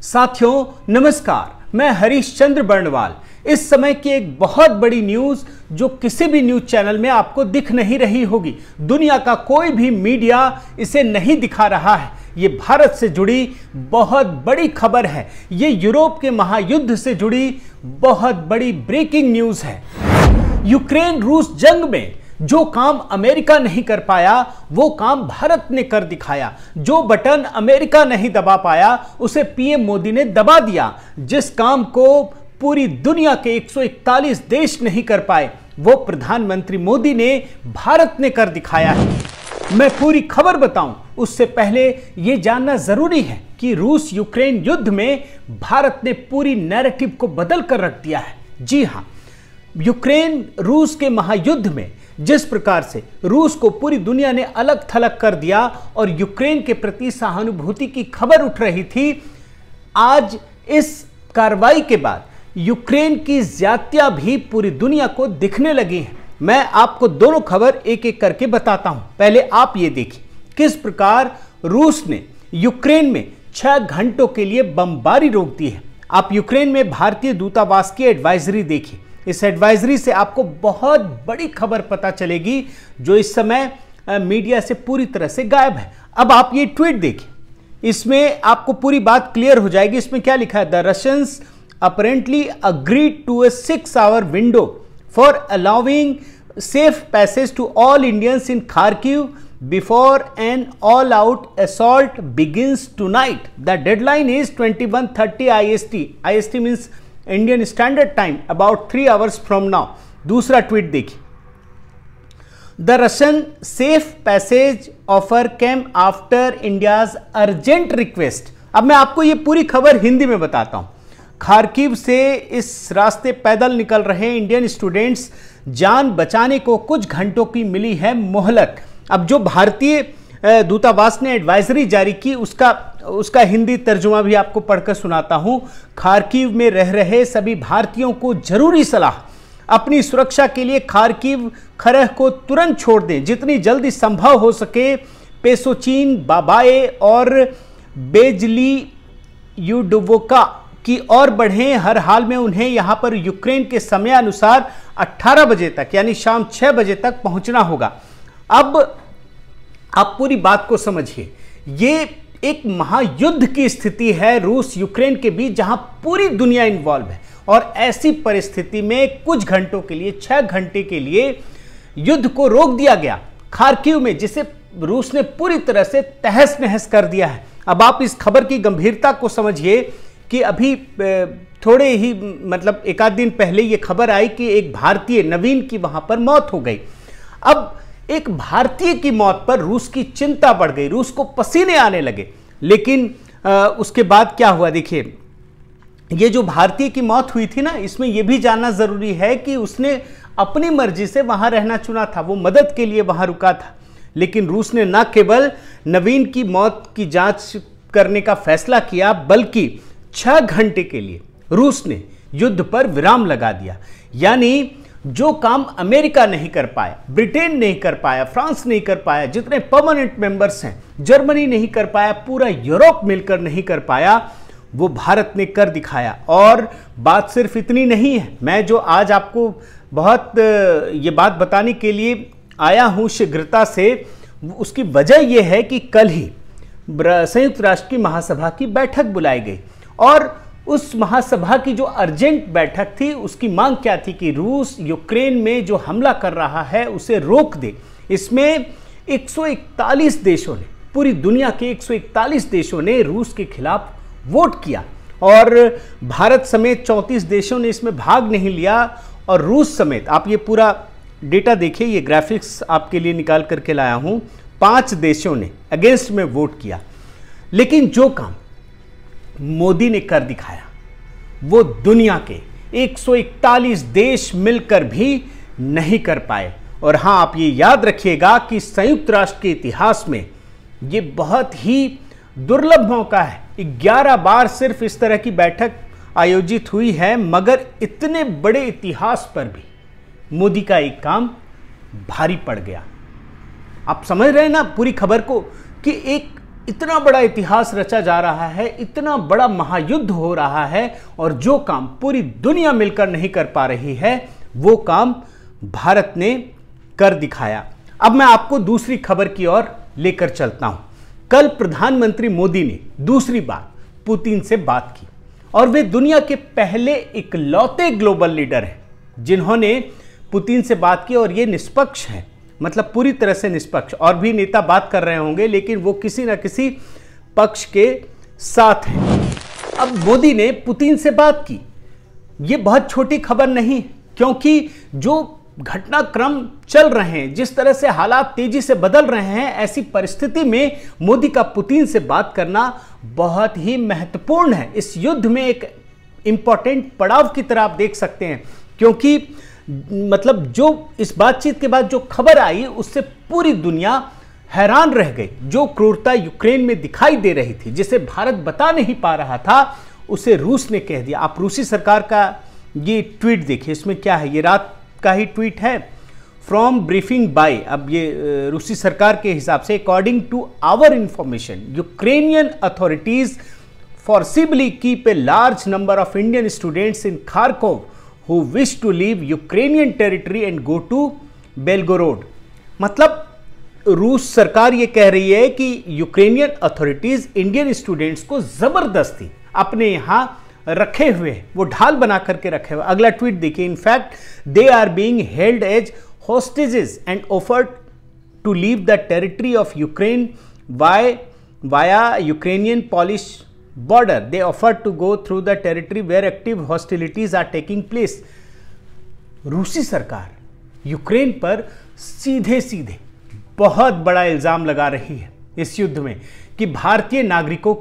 साथियों नमस्कार, मैं हरीश चंद्र बर्णवाल। इस समय की एक बहुत बड़ी न्यूज जो किसी भी न्यूज चैनल में आपको दिख नहीं रही होगी, दुनिया का कोई भी मीडिया इसे नहीं दिखा रहा है। ये भारत से जुड़ी बहुत बड़ी खबर है। ये यूरोप के महायुद्ध से जुड़ी बहुत बड़ी ब्रेकिंग न्यूज है। यूक्रेन रूस जंग में जो काम अमेरिका नहीं कर पाया वो काम भारत ने कर दिखाया। जो बटन अमेरिका नहीं दबा पाया उसे पीएम मोदी ने दबा दिया। जिस काम को पूरी दुनिया के 141 देश नहीं कर पाए वो प्रधानमंत्री मोदी ने भारत ने कर दिखाया है। मैं पूरी खबर बताऊं उससे पहले यह जानना जरूरी है कि रूस यूक्रेन युद्ध में भारत ने पूरी नैरेटिव को बदल कर रख दिया है। जी हां, यूक्रेन रूस के महायुद्ध में जिस प्रकार से रूस को पूरी दुनिया ने अलग थलग कर दिया और यूक्रेन के प्रति सहानुभूति की खबर उठ रही थी, आज इस कार्रवाई के बाद यूक्रेन की ज्यादतियां भी पूरी दुनिया को दिखने लगी हैं। मैं आपको दोनों खबर एक एक करके बताता हूं। पहले आप ये देखिए किस प्रकार रूस ने यूक्रेन में 6 घंटों के लिए बमबारी रोक दी है। आप यूक्रेन में भारतीय दूतावास की एडवाइजरी देखिए। इस एडवाइजरी से आपको बहुत बड़ी खबर पता चलेगी जो इस समय मीडिया से पूरी तरह से गायब है। अब आप ये ट्वीट देखिए, इसमें आपको पूरी बात क्लियर हो जाएगी। इसमें क्या लिखा है? The Russians apparently agreed to a 6-hour window for allowing safe passage to all Indians in Kharkiv before an all out assault begins tonight. The deadline is 21:30 IST। IST means Indian standard time, about 3 hours from now. दूसरा tweet देखिए, the Russian safe passage offer came after India's urgent request. अब मैं आपको ये पूरी खबर हिंदी में बताता हूं। खार्किव से इस रास्ते पैदल निकल रहे इंडियन स्टूडेंट्स जान बचाने को कुछ घंटों की मिली है मोहलत। अब जो भारतीय दूतावास ने एडवाइजरी जारी की उसका हिंदी तर्जुमा भी आपको पढ़कर सुनाता हूं। खार्किव में रह रहे सभी भारतीयों को जरूरी सलाह, अपनी सुरक्षा के लिए खार्किव खरह को तुरंत छोड़ दें। जितनी जल्दी संभव हो सके पेसोचीन, बाबाए और बेजली यूडोवोका की ओर बढ़ें। हर हाल में उन्हें यहां पर यूक्रेन के समय अनुसार 18 बजे तक यानी शाम 6 बजे तक पहुंचना होगा। अब आप पूरी बात को समझिए, ये एक महायुद्ध की स्थिति है रूस यूक्रेन के बीच जहां पूरी दुनिया इन्वॉल्व है और ऐसी परिस्थिति में कुछ घंटों के लिए 6 घंटे के लिए युद्ध को रोक दिया गया खार्किव में, जिसे रूस ने पूरी तरह से तहस नहस कर दिया है। अब आप इस खबर की गंभीरता को समझिए कि अभी थोड़े ही मतलब एक आध दिन पहले यह खबर आई कि एक भारतीय नवीन की वहां पर मौत हो गई। अब एक भारतीय की मौत पर रूस की चिंता बढ़ गई, रूस को पसीने आने लगे। लेकिन उसके बाद क्या हुआ देखिए, ये जो भारतीय की मौत हुई थी ना, इसमें यह भी जानना जरूरी है कि उसने अपनी मर्जी से वहां रहना चुना था, वो मदद के लिए वहां रुका था। लेकिन रूस ने न केवल नवीन की मौत की जांच करने का फैसला किया बल्कि 6 घंटे के लिए रूस ने युद्ध पर विराम लगा दिया। यानी जो काम अमेरिका नहीं कर पाया, ब्रिटेन नहीं कर पाया, फ्रांस नहीं कर पाया, जितने परमानेंट मेंबर्स हैं, जर्मनी नहीं कर पाया, पूरा यूरोप मिलकर नहीं कर पाया, वो भारत ने कर दिखाया। और बात सिर्फ इतनी नहीं है, मैं जो आज आपको बहुत ये बात बताने के लिए आया हूं शीघ्रता से, उसकी वजह यह है कि कल ही संयुक्त राष्ट्र की महासभा की बैठक बुलाई गई और उस महासभा की जो अर्जेंट बैठक थी उसकी मांग क्या थी कि रूस यूक्रेन में जो हमला कर रहा है उसे रोक दे। इसमें 141 देशों ने, पूरी दुनिया के 141 देशों ने रूस के खिलाफ वोट किया और भारत समेत 34 देशों ने इसमें भाग नहीं लिया। और रूस समेत, आप ये पूरा डेटा देखिए, ये ग्राफिक्स आपके लिए निकाल करके लाया हूं, 5 देशों ने अगेंस्ट में वोट किया। लेकिन जो काम मोदी ने कर दिखाया वो दुनिया के 141 देश मिलकर भी नहीं कर पाए। और हां, आप ये याद रखिएगा कि संयुक्त राष्ट्र के इतिहास में ये बहुत ही दुर्लभ मौका है। 11 बार सिर्फ इस तरह की बैठक आयोजित हुई है, मगर इतने बड़े इतिहास पर भी मोदी का एक काम भारी पड़ गया। आप समझ रहे हैं ना पूरी खबर को कि एक इतना बड़ा इतिहास रचा जा रहा है, इतना बड़ा महायुद्ध हो रहा है और जो काम पूरी दुनिया मिलकर नहीं कर पा रही है वो काम भारत ने कर दिखाया। अब मैं आपको दूसरी खबर की ओर लेकर चलता हूं। कल प्रधानमंत्री मोदी ने दूसरी बार पुतिन से बात की और वे दुनिया के पहले इकलौते ग्लोबल लीडर हैं जिन्होंने पुतिन से बात की और ये निष्पक्ष है, मतलब पूरी तरह से निष्पक्ष। और भी नेता बात कर रहे होंगे लेकिन वो किसी ना किसी पक्ष के साथ हैं। अब मोदी ने पुतिन से बात की, ये बहुत छोटी खबर नहीं, क्योंकि जो घटनाक्रम चल रहे हैं, जिस तरह से हालात तेजी से बदल रहे हैं, ऐसी परिस्थिति में मोदी का पुतिन से बात करना बहुत ही महत्वपूर्ण है। इस युद्ध में एक इंपॉर्टेंट पड़ाव की तरह आप देख सकते हैं, क्योंकि मतलब जो इस बातचीत के बाद जो खबर आई उससे पूरी दुनिया हैरान रह गई। जो क्रूरता यूक्रेन में दिखाई दे रही थी, जिसे भारत बता नहीं पा रहा था, उसे रूस ने कह दिया। आप रूसी सरकार का ये ट्वीट देखिए, इसमें क्या है, ये रात का ही ट्वीट है, फ्रॉम ब्रीफिंग बाय। अब ये रूसी सरकार के हिसाब से, according to our information Ukrainian authorities forcibly keep a large number of Indian students in Kharkov who wish to leave Ukrainian territory and go to Belgorod। मतलब रूस सरकार ये कह रही है कि यूक्रेनियन अथॉरिटीज इंडियन स्टूडेंट्स को जबरदस्ती अपने यहां रखे हुए, वो ढाल बना करके रखे हुए। अगला ट्वीट देखिए, in fact they are being held as hostages and offered to leave the territory of Ukraine via Ukrainian Polish border. They offered to go through the territory where active hostilities are taking place। रूसी सरकार Ukraine पर सीधे सीधे बहुत बड़ा इल्जाम लगा रही है इस युद्ध में कि भारतीय नागरिकों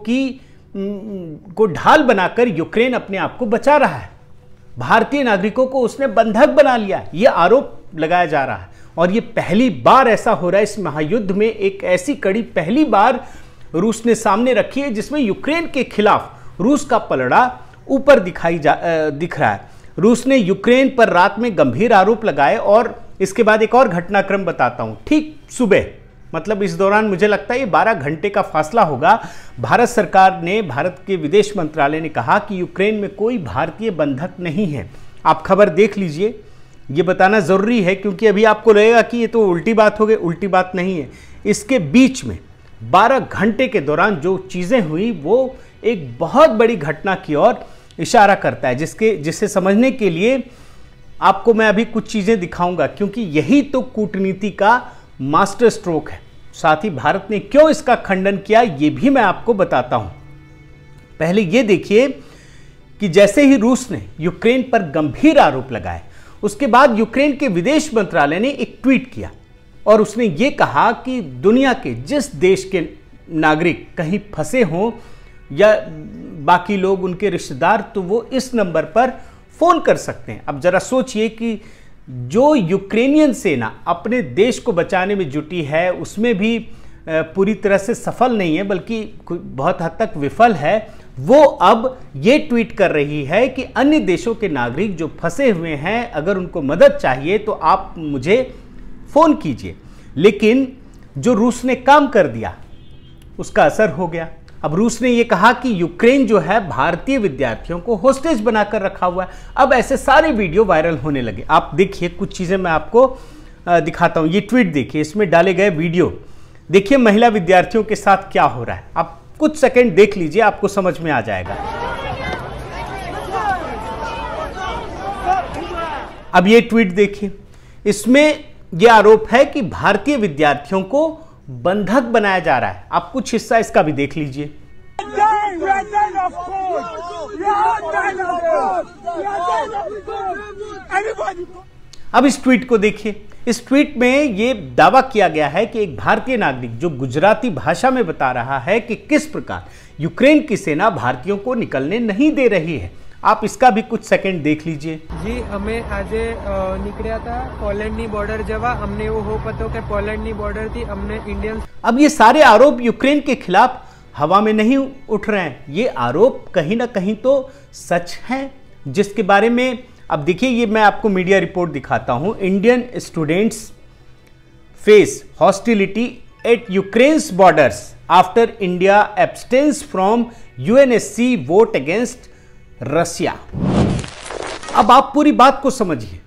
को ढाल बनाकर यूक्रेन अपने आप को बचा रहा है, भारतीय नागरिकों को उसने बंधक बना लिया, यह आरोप लगाया जा रहा है। और यह पहली बार ऐसा हो रहा है इस महायुद्ध में, एक ऐसी कड़ी पहली बार रूस ने सामने रखी है जिसमें यूक्रेन के खिलाफ रूस का पलड़ा ऊपर दिख रहा है। रूस ने यूक्रेन पर रात में गंभीर आरोप लगाए और इसके बाद एक और घटनाक्रम बताता हूं। ठीक सुबह, मतलब इस दौरान मुझे लगता है ये 12 घंटे का फासला होगा, भारत सरकार ने, भारत के विदेश मंत्रालय ने कहा कि यूक्रेन में कोई भारतीय बंधक नहीं है। आप खबर देख लीजिए, ये बताना जरूरी है क्योंकि अभी आपको लगेगा कि ये तो उल्टी बात हो गई, उल्टी बात नहीं है। इसके बीच में 12 घंटे के दौरान जो चीजें हुई वो एक बहुत बड़ी घटना की ओर इशारा करता है, जिसे समझने के लिए आपको मैं अभी कुछ चीजें दिखाऊंगा, क्योंकि यही तो कूटनीति का मास्टर स्ट्रोक है। साथ ही भारत ने क्यों इसका खंडन किया ये भी मैं आपको बताता हूं। पहले ये देखिए कि जैसे ही रूस ने यूक्रेन पर गंभीर आरोप लगाए, उसके बाद यूक्रेन के विदेश मंत्रालय ने एक ट्वीट किया और उसने ये कहा कि दुनिया के जिस देश के नागरिक कहीं फंसे हों या बाकी लोग उनके रिश्तेदार, तो वो इस नंबर पर फोन कर सकते हैं। अब जरा सोचिए कि जो यूक्रेनियन सेना अपने देश को बचाने में जुटी है उसमें भी पूरी तरह से सफल नहीं है, बल्कि बहुत हद तक विफल है। वो अब ये ट्वीट कर रही है कि अन्य देशों के नागरिक जो फंसे हुए हैं, अगर उनको मदद चाहिए तो आप मुझे फोन कीजिए। लेकिन जो रूस ने काम कर दिया उसका असर हो गया। अब रूस ने यह कहा कि यूक्रेन जो है भारतीय विद्यार्थियों को होस्टेज बनाकर रखा हुआ है। अब ऐसे सारे वीडियो वायरल होने लगे। आप देखिए, कुछ चीजें मैं आपको दिखाता हूं। ये ट्वीट देखिए, इसमें डाले गए वीडियो देखिए, महिला विद्यार्थियों के साथ क्या हो रहा है। आप कुछ सेकंड देख लीजिए, आपको समझ में आ जाएगा। अब ये ट्वीट देखिए, इसमें यह आरोप है कि भारतीय विद्यार्थियों को बंधक बनाया जा रहा है। आप कुछ हिस्सा इसका भी देख लीजिए। अब इस ट्वीट को देखिए। इस ट्वीट में यह दावा किया गया है कि एक भारतीय नागरिक जो गुजराती भाषा में बता रहा है कि किस प्रकार यूक्रेन की सेना भारतीयों को निकलने नहीं दे रही है। आप इसका भी कुछ सेकंड देख लीजिए। जी, અમે આજે નીકળ્યા હતા પોલેન્ડની બોર્ડર જવા, અમને એવું હોપ હતો કે પોલેન્ડની બોર્ડર થી અમને इंडियन। अब ये सारे आरोप यूक्रेन के खिलाफ हवा में नहीं उठ रहे हैं, ये आरोप कहीं ना कहीं तो सच हैं, जिसके बारे में अब देखिए, ये मैं आपको मीडिया रिपोर्ट दिखाता हूं। Indian students face hostility at Ukraine's borders. After India abstains from UNSC vote against Russia. अब आप पूरी बात को समझिए।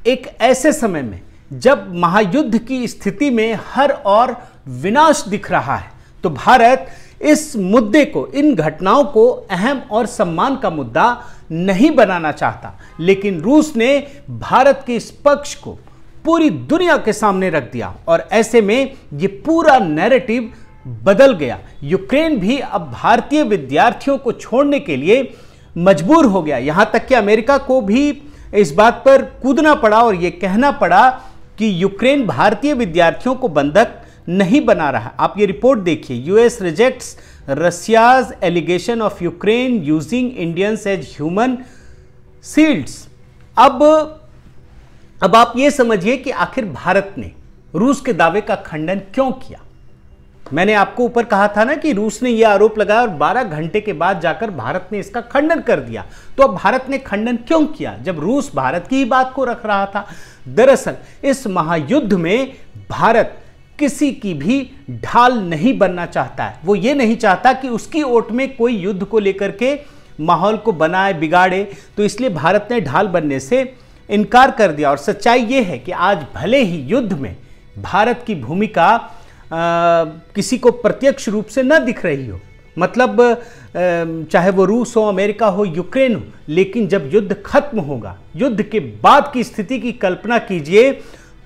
एक ऐसे समय में जब महायुद्ध की स्थिति में हर ओर विनाश दिख रहा है, तो भारत इस मुद्दे को, इन घटनाओं को अहम और सम्मान का मुद्दा नहीं बनाना चाहता, लेकिन रूस ने भारत के इस पक्ष को पूरी दुनिया के सामने रख दिया और ऐसे में ये पूरा नैरेटिव बदल गया। यूक्रेन भी अब भारतीय विद्यार्थियों को छोड़ने के लिए मजबूर हो गया। यहां तक कि अमेरिका को भी इस बात पर कूदना पड़ा और यह कहना पड़ा कि यूक्रेन भारतीय विद्यार्थियों को बंधक नहीं बना रहा। आप ये रिपोर्ट देखिए, US rejects Russia's allegation of Ukraine using Indians as human shields. अब आप ये समझिए कि आखिर भारत ने रूस के दावे का खंडन क्यों किया। मैंने आपको ऊपर कहा था ना कि रूस ने यह आरोप लगाया और 12 घंटे के बाद जाकर भारत ने इसका खंडन कर दिया। तो अब भारत ने खंडन क्यों किया जब रूस भारत की ही बात को रख रहा था? दरअसल इस महायुद्ध में भारत किसी की भी ढाल नहीं बनना चाहता है। वो ये नहीं चाहता कि उसकी ओट में कोई युद्ध को लेकर के माहौल को बनाए, बिगाड़े, तो इसलिए भारत ने ढाल बनने से इनकार कर दिया। और सच्चाई ये है कि आज भले ही युद्ध में भारत की भूमिका किसी को प्रत्यक्ष रूप से न दिख रही हो, मतलब चाहे वो रूस हो, अमेरिका हो, यूक्रेन हो, लेकिन जब युद्ध खत्म होगा, युद्ध के बाद की स्थिति की कल्पना कीजिए,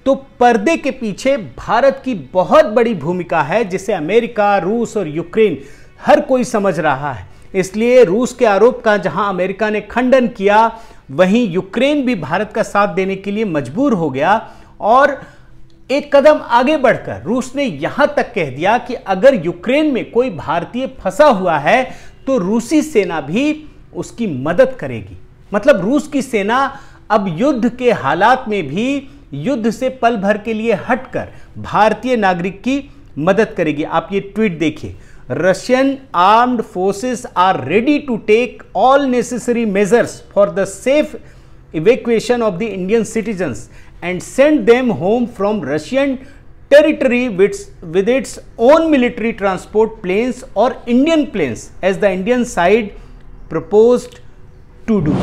तो पर्दे के पीछे भारत की बहुत बड़ी भूमिका है, जिसे अमेरिका, रूस और यूक्रेन हर कोई समझ रहा है। इसलिए रूस के आरोप का जहां अमेरिका ने खंडन किया, वहीं यूक्रेन भी भारत का साथ देने के लिए मजबूर हो गया और एक कदम आगे बढ़कर रूस ने यहां तक कह दिया कि अगर यूक्रेन में कोई भारतीय फंसा हुआ है तो रूसी सेना भी उसकी मदद करेगी। मतलब रूस की सेना अब युद्ध के हालात में भी युद्ध से पल भर के लिए हटकर भारतीय नागरिक की मदद करेगी। आप ये ट्वीट देखिए, Russian armed forces are ready to take all necessary measures for the safe evacuation of the Indian citizens and send them home from Russian territory with its own military transport planes or Indian planes as the Indian side proposed to do।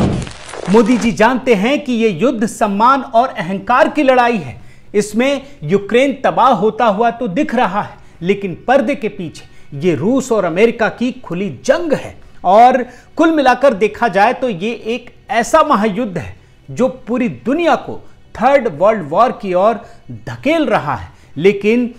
Modi ji जानते हैं कि यह युद्ध सम्मान और अहंकार की लड़ाई है। इसमें यूक्रेन तबाह होता हुआ तो दिख रहा है, लेकिन पर्दे के पीछे यह रूस और अमेरिका की खुली जंग है। और कुल मिलाकर देखा जाए तो यह एक ऐसा महायुद्ध है जो पूरी दुनिया को थर्ड वर्ल्ड वॉर की ओर धकेल रहा है, लेकिन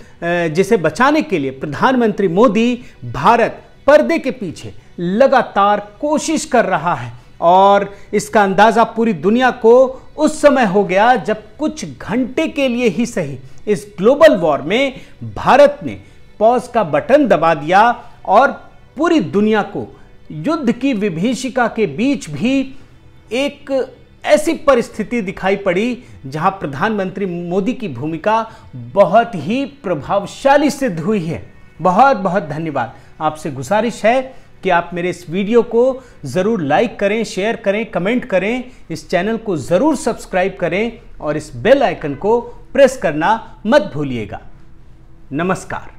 जिसे बचाने के लिए प्रधानमंत्री मोदी भारत पर्दे के पीछे लगातार कोशिश कर रहा है। और इसका अंदाजा पूरी दुनिया को उस समय हो गया जब कुछ घंटे के लिए ही सही इस ग्लोबल वॉर में भारत ने पॉज का बटन दबा दिया और पूरी दुनिया को युद्ध की विभीषिका के बीच भी एक ऐसी परिस्थिति दिखाई पड़ी जहां प्रधानमंत्री मोदी की भूमिका बहुत ही प्रभावशाली सिद्ध हुई है। बहुत बहुत धन्यवाद। आपसे गुजारिश है कि आप मेरे इस वीडियो को ज़रूर लाइक करें, शेयर करें, कमेंट करें, इस चैनल को ज़रूर सब्सक्राइब करें और इस बेल आइकन को प्रेस करना मत भूलिएगा। नमस्कार।